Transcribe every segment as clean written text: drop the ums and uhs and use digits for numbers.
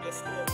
the school.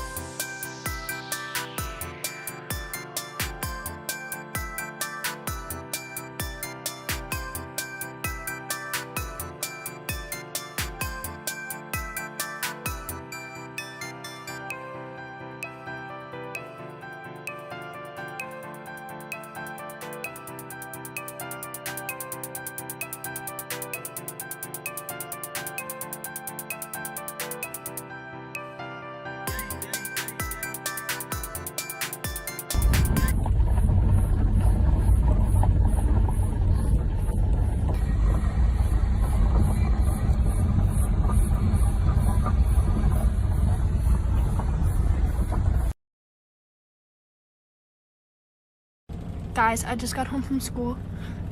Guys, I just got home from school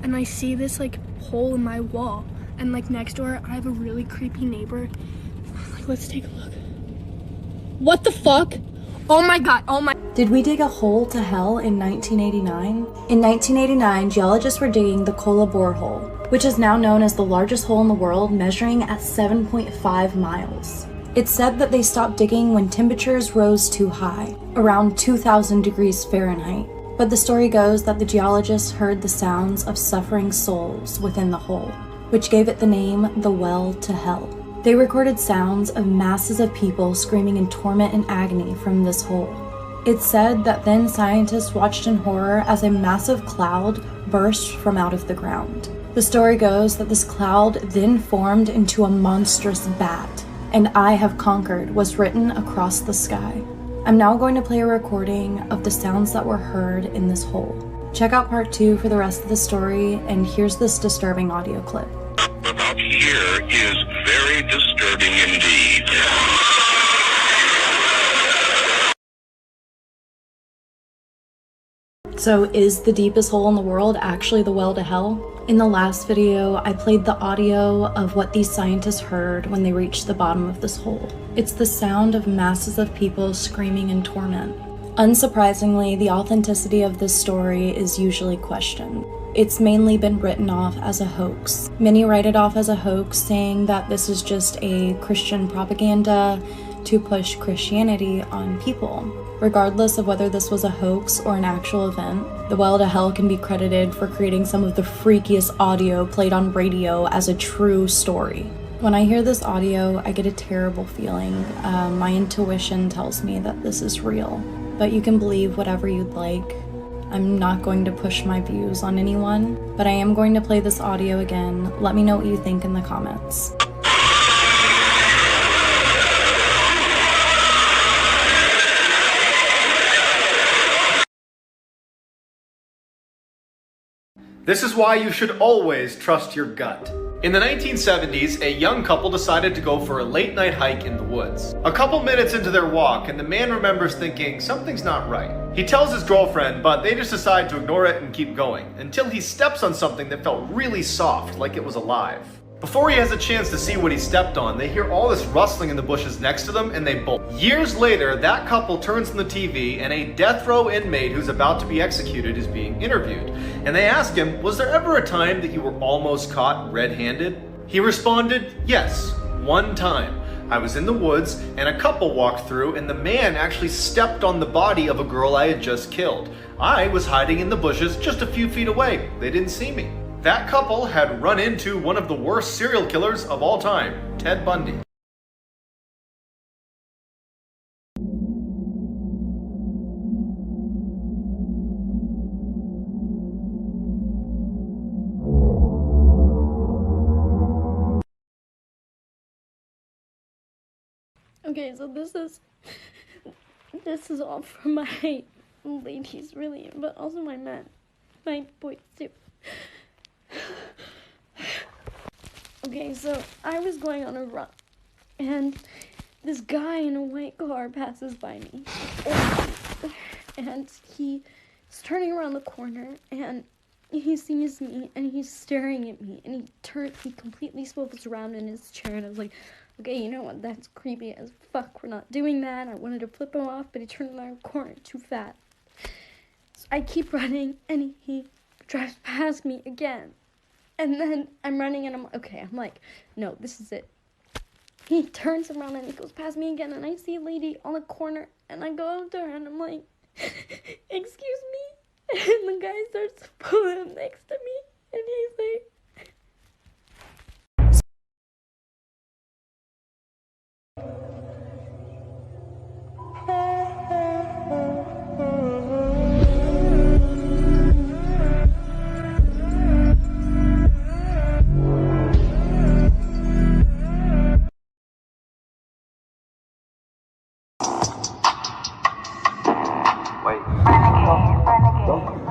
and I see this like hole in my wall, and like next door I have a really creepy neighbor. Like, let's take a look. What the fuck? Oh my god, oh my. Did we dig a hole to hell in 1989? In 1989, geologists were digging the Kola borehole, which is now known as the largest hole in the world, measuring at 7.5 miles. It's said that they stopped digging when temperatures rose too high, around 2,000 degrees Fahrenheit. But the story goes that the geologists heard the sounds of suffering souls within the hole, which gave it the name the Well to Hell. They recorded sounds of masses of people screaming in torment and agony from this hole. It's said that then scientists watched in horror as a massive cloud burst from out of the ground. The story goes that this cloud then formed into a monstrous bat, and "I have conquered" was written across the sky. I'm now going to play a recording of the sounds that were heard in this hole. Check out part 2 for the rest of the story, and here's this disturbing audio clip. About here is very disturbing indeed. So is the deepest hole in the world actually the well to hell? In the last video, I played the audio of what these scientists heard when they reached the bottom of this hole. It's the sound of masses of people screaming in torment. Unsurprisingly, the authenticity of this story is usually questioned. It's mainly been written off as a hoax. Many write it off as a hoax, saying that this is just a Christian propaganda to push Christianity on people. Regardless of whether this was a hoax or an actual event, the Well to Hell can be credited for creating some of the freakiest audio played on radio as a true story. When I hear this audio, I get a terrible feeling. My intuition tells me that this is real, but you can believe whatever you'd like. I'm not going to push my views on anyone, but I am going to play this audio again. Let me know what you think in the comments. This is why you should always trust your gut. In the 1970s, a young couple decided to go for a late night hike in the woods. A couple minutes into their walk, and the man remembers thinking something's not right. He tells his girlfriend, but they just decide to ignore it and keep going, until he steps on something that felt really soft, like it was alive. Before he has a chance to see what he stepped on, they hear all this rustling in the bushes next to them, and they bolt. Years later, that couple turns on the TV, and a death row inmate who's about to be executed is being interviewed. And they ask him, was there ever a time that you were almost caught red-handed? He responded, yes, one time. I was in the woods, and a couple walked through, and the man actually stepped on the body of a girl I had just killed. I was hiding in the bushes just a few feet away. They didn't see me. That couple had run into one of the worst serial killers of all time, Ted Bundy. Okay, so this is all for my ladies, really, but also my men, my boys too. Okay, so I was going on a run, and this guy in a white car passes by me, and he's turning around the corner, and he sees me, and he's staring at me, and he completely swivels around in his chair, and I was like, okay, you know what, that's creepy as fuck, we're not doing that. I wanted to flip him off, but he turned around the corner too fast. So I keep running, and he drives past me again. And then I'm running, and I'm like, no, this is it. He turns around and he goes past me again, and I see a lady on the corner, and I go up to her and I'm like, excuse me? And the guy starts pulling him next to me, and he's like, Wait. Renegade.